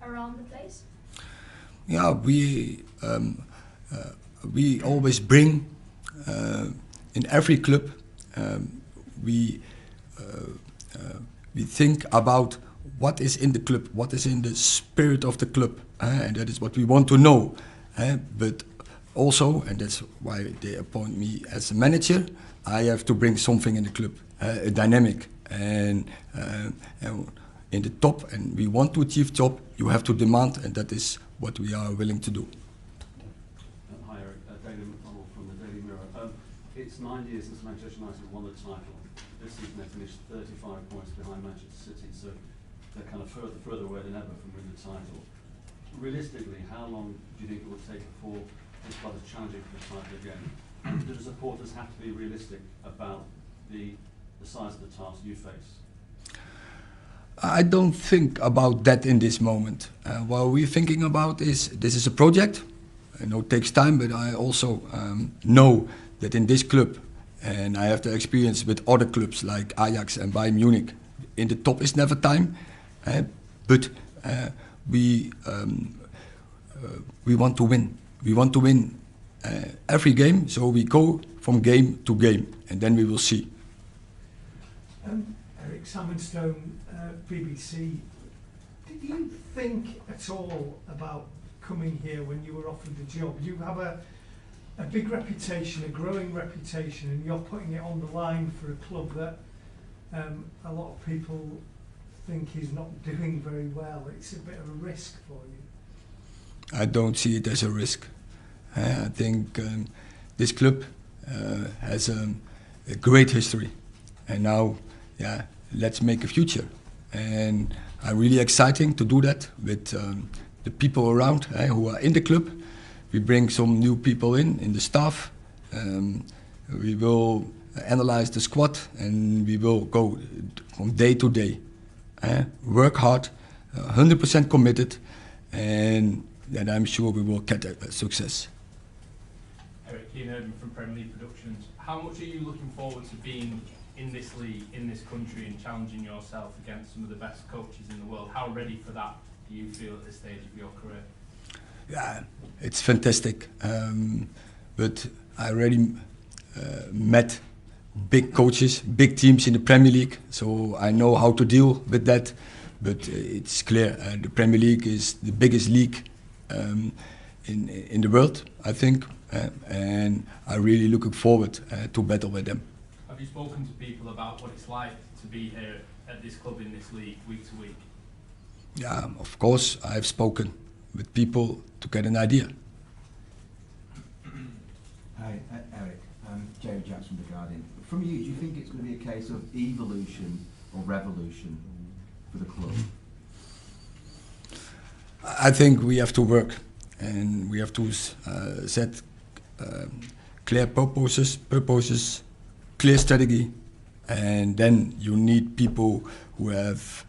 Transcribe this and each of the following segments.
around the place? Yeah, we always bring in every club. We we think about what is in the club, what is in the spirit of the club, and that is what we want to know. But also, and that's why they appoint me as a manager, I have to bring something in the club, a dynamic, and in the top, and we want to achieve top, you have to demand, and that is what we are willing to do. Hi Eric, David McDonald from the Daily Mirror. It's 9 years since Manchester United won the title. This season they finished 35 points behind Manchester City, so they're kind of further away than ever from winning the title. Realistically, how long do you think it will take for this club is challenging for the title again? And do the supporters have to be realistic about the size of the task you face? I don't think about that in this moment. What we're thinking about is, this is a project. I know it takes time, but I also know that in this club, and I have the experience with other clubs like Ajax and Bayern Munich, in the top is never time, but we want to win. We want to win every game, so we go from game to game, and then we will see. Eric, Sam Stone, BBC. Did you think at all about coming here when you were offered the job? You have a big reputation, a growing reputation, and you're putting it on the line for a club that a lot of people think is not doing very well. It's a bit of a risk for you. I don't see it as a risk. I think this club has a great history, and now, yeah, let's make a future. And I'm really exciting to do that with the people around who are in the club. We bring some new people in the staff. We will analyze the squad, and we will go from day to day. Work hard, 100% committed, and then I'm sure we will get a success. Eric, Ian Urban from Premier League Productions. How much are you looking forward to being in this league, in this country, and challenging yourself against some of the best coaches in the world? How ready for that do you feel at this stage of your career? Yeah, it's fantastic. But I already met big coaches, big teams in the Premier League, so I know how to deal with that. But it's clear the Premier League is the biggest league in the world, I think, and I'm really looking forward to battle with them. Have you spoken to people about what it's like to be here at this club in this league, week to week? Yeah, of course, I've spoken with people to get an idea. Hi, Eric. Jerry Jackson from The Guardian. From you, do you think it's going to be a case of evolution or revolution for the club? I think we have to work, and we have to set clear purposes, clear strategy, and then you need people who have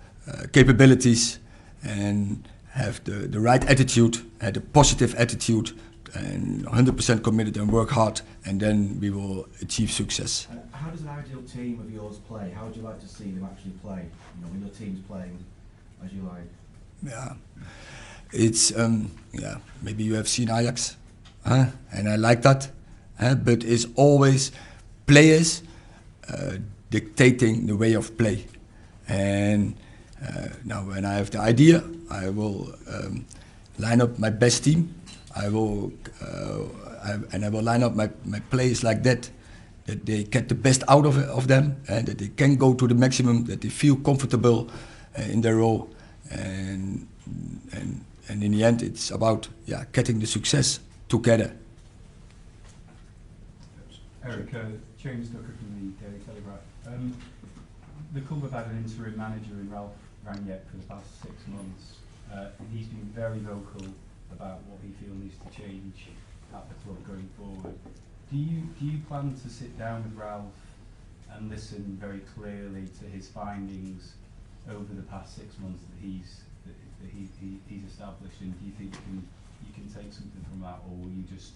capabilities and have the right attitude, and a positive attitude, and 100% committed and work hard, and then we will achieve success. How does an ideal team of yours play? How would you like to see them actually play? You know, when your team's playing as you like. Yeah, it's yeah. Maybe you have seen Ajax, and I like that, but it's always players dictating the way of play. And now, when I have the idea, I will line up my best team. I will line up my players like that they get the best out of them, and that they can go to the maximum, that they feel comfortable in their role, and in the end, it's about getting the success together. Eric, James Ducker from the Daily Telegraph. The club have had an interim manager in Ralph Rangnick for the past 6 months. He's been very vocal about what he feels needs to change at the club going forward. Do you plan to sit down with Ralph and listen very clearly to his findings over the past 6 months that he's established, and do you think you can take something from that, or will you just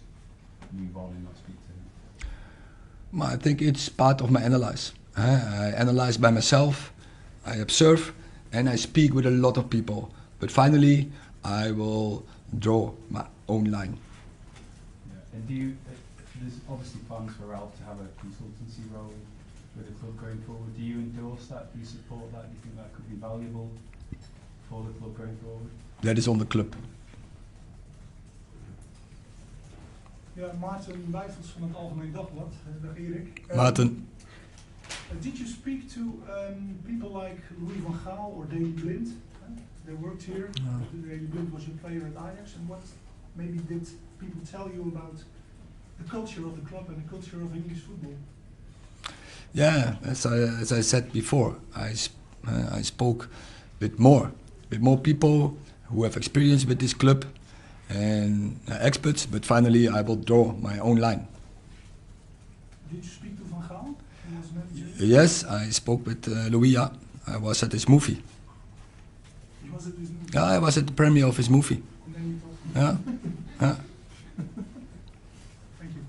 move on and not speak to him? I think it's part of my analyze. I analyze by myself, I observe, and I speak with a lot of people. But finally, I will draw my own line. Yeah. And do you, there's obviously plans for Ralph to have a consultancy role with the club going forward. Do you endorse that? Do you support that? Do you think that could be valuable for the club going forward? That is on the club. Ja, Maarten Wijfels van het Algemeen Dagblad. Dag Erik. Maarten, Did you speak to people like Louis van Gaal or Daley Blind? They worked here. Daley Blind was your player at Ajax. And what maybe did people tell you about the culture of the club and the culture of English football? yeah, as I said before, I spoke with more people who have experience with this club and experts, but finally I will draw my own line. Did you speak to Van Gaal? He was manager. Yes, I spoke with Louis. Yeah. I was at his movie. Was it his movie? Yeah, I was at the premiere of his movie. And then you told me. Yeah. Yeah. Thank you.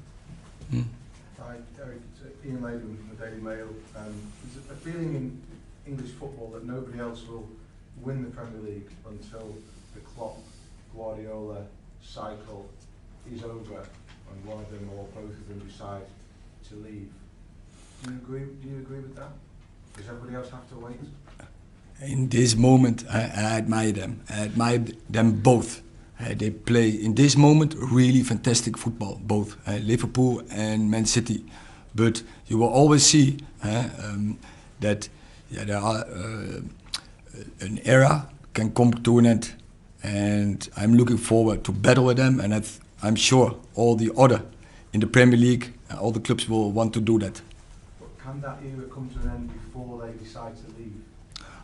Mm. Hi, Eric. It's Ian Maiden from the Daily Mail. There's a feeling in English football that nobody else will win the Premier League until the Klopp-Guardiola cycle is over and one of them or both of them decide to leave. Do you agree with that? Does everybody else have to wait? In this moment, I admire them. I admire them both. They play in this moment really fantastic football, both Liverpool and Man City. But you will always see that there are an era can come to an end, and I'm looking forward to battle with them. And I'm sure all the other in the Premier League, all the clubs will want to do that. But can that era come to an end before they decide to leave?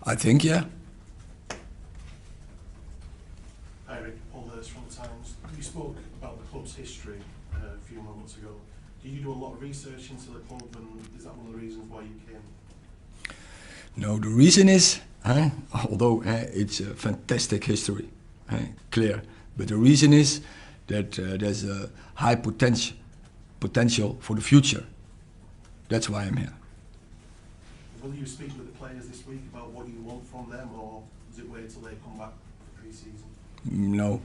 I think, yeah. Eric, Paul Hurst from the Times. You spoke about the club's history a few moments ago. Did you do a lot of research into the club, and is that one of the reasons why you came? No, the reason is, although it's a fantastic history, clear, but the reason is that there's a high potential for the future. That's why I'm here. Will you speak with the players this week about what you want from them, or does it wait till they come back for pre-season? No,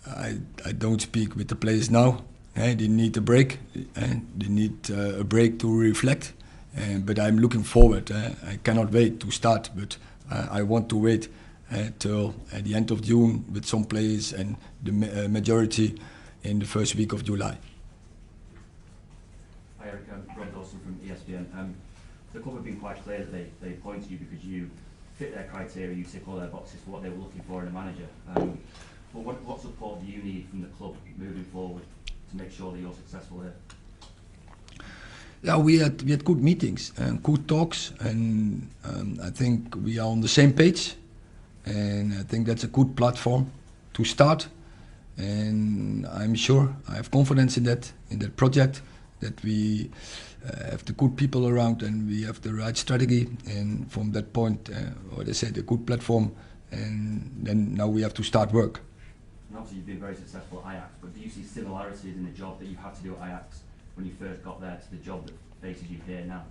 I don't speak with the players now. They need a break. They need a break to reflect. But I'm looking forward. I cannot wait to start, but I want to wait till at the end of June with some players and the majority in the first week of July. Hi Eric, Rob Dawson from ESPN. The club have been quite clear that they appointed you because you fit their criteria, you tick all their boxes for what they were looking for in a manager. But what support do you need from the club moving forward to make sure that you're successful here? Yeah, we had good meetings and good talks, and I think we are on the same page, and I think that's a good platform to start. And I'm sure, I have confidence in that project, that we have the good people around and we have the right strategy, and from that point, what I said, a good platform, and then now we have to start work. And obviously you've been very successful at Ajax, but do you see similarities in the job that you had to do at Ajax when you first got there to the job that faces you here now?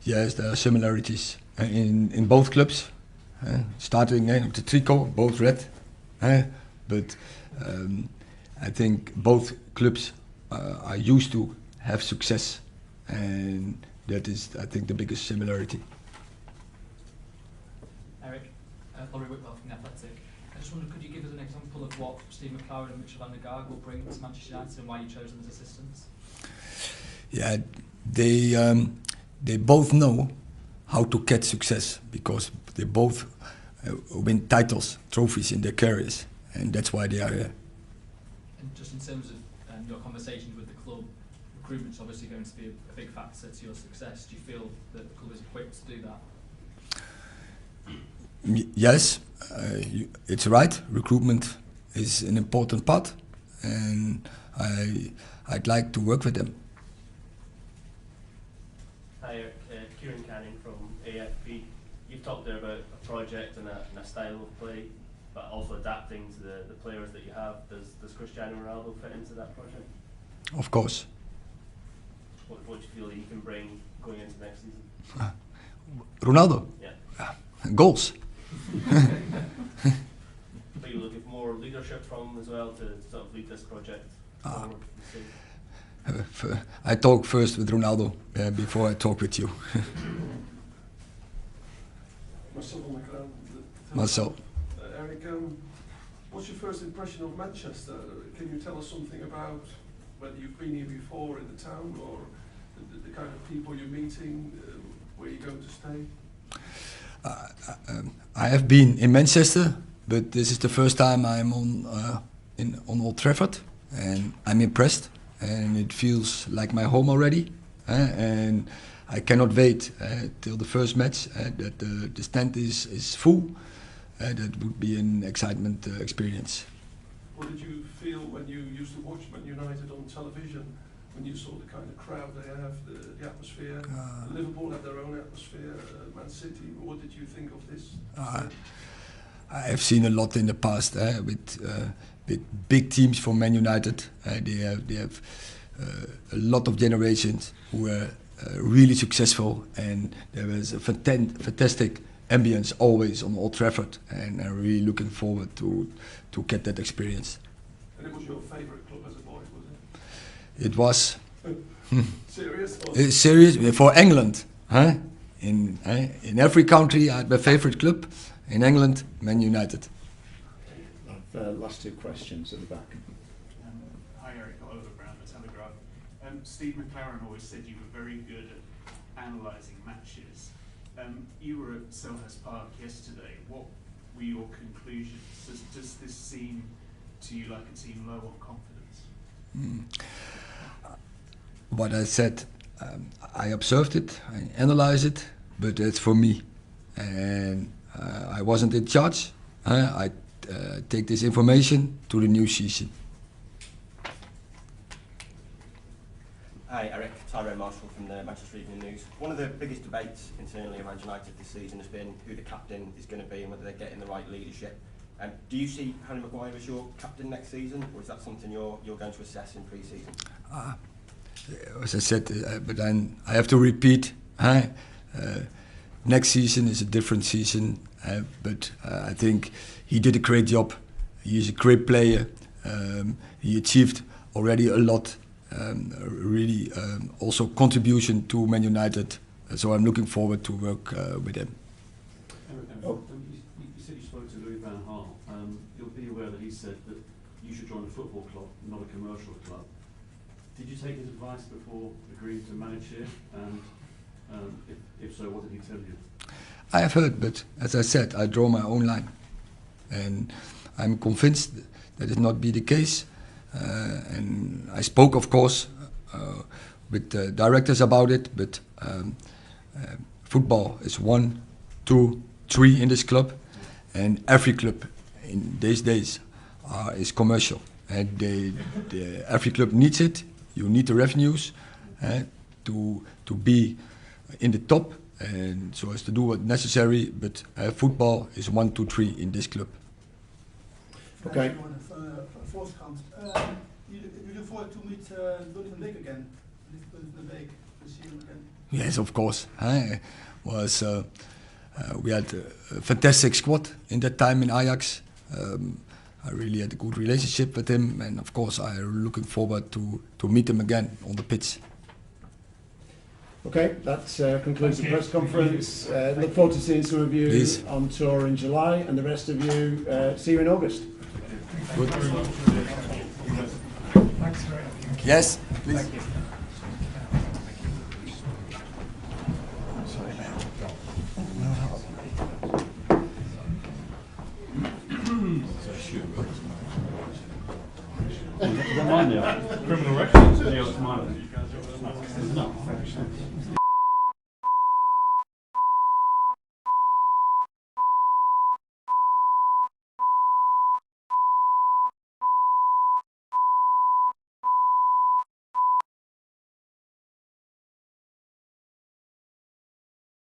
Yes, there are similarities in both clubs. Starting with the tricot, both red. But I think both clubs are used to have success, and that is, I think, the biggest similarity. Eric, Laurie Whitwell from The Athletic. I just wondered, could you give us an example of what Steve McClaren and Mitchell van der Gaag will bring to Manchester United and why you chose them as assistants? Yeah, they both know how to get success because they both win titles, trophies in their careers, and that's why they are here. And just in terms of your conversations with the club, recruitment's obviously going to be a big factor to your success. Do you feel that the club is equipped to do that? Yes, it's right. Recruitment is an important part, and I'd like to work with them. Hi, Kieran Canning from AFP. You've talked there about a project and a style of play, but also adapting to the players that you have. Does Cristiano Ronaldo fit into that project? Of course. What do you feel that he can bring going into next season? Ronaldo? Yeah. Goals. more leadership from as well to sort of lead this project forward? You see? I talk first with Ronaldo before I talk with you. Marcel on the ground. Marcel. Eric, what's your first impression of Manchester? Can you tell us something about whether you've been here before in the town, or the kind of people you're meeting, where you're going to stay? I have been in Manchester, but this is the first time I'm on Old Trafford, and I'm impressed, and it feels like my home already. And I cannot wait till the first match that the stand is full. That would be an excitement experience. What did you feel when you used to watch Man United on television, when you saw the kind of crowd they have, the atmosphere? Liverpool have their own atmosphere, Man City. What did you think of this? I have seen a lot in the past with big teams from Man United. They have a lot of generations who were really successful, and there was a fantastic ambience always on Old Trafford, and I'm really looking forward to get that experience. And it was your favourite club as a boy, was it? It was. Serious? Serious for England, huh? In every country, I had my favourite club. In England, Man United. Last two questions at the back. Hi Eric, Oliver Brown at Telegraph. Steve McLaren always said you were very good at analysing matches. You were at Selhurst Park yesterday. What were your conclusions? Does this seem to you like a team low on confidence? What I said, I observed it, I analysed it, but it's for me. And I wasn't in charge. I take this information to the new season. Hi Eric, Tyrone Marshall from the Manchester Evening News. One of the biggest debates internally around United this season has been who the captain is going to be and whether they're getting the right leadership. Do you see Harry Maguire as your captain next season, or is that something you're going to assess in pre-season? As I said, but then I have to repeat. Next season is a different season, but I think he did a great job. He is a great player. He achieved already a lot. Really also contribution to Man United. So I'm looking forward to work with him. You said you spoke to Louis van Gaal. You'll be aware that he said that you should join a football club, not a commercial club. Did you take his advice before agreeing to manage here? And if so, what did he tell you? I have heard, but as I said, I draw my own line. And I'm convinced that it not be the case. And I spoke, of course, with the directors about it, but football is 1, 2, 3 in this club, and every club in these days is commercial. And every club needs it. You need the revenues to be in the top, and so as to do what's necessary. But football is 1, 2, 3 in this club. Okay. Voorkant. You look forward to meet Donny van Beek again. Donny van Beek, to see him again. Yes, of course. We had a fantastic squad in that time in Ajax. I really had a good relationship with him, and of course I'm looking forward to meet him again on the pitch. Okay, that concludes the press conference. Look forward to seeing some of you on tour in July, and the rest of you see you in August. Good. Thanks very much. Yes, please. Thank you. Criminal records? Yeah, it's mine. No.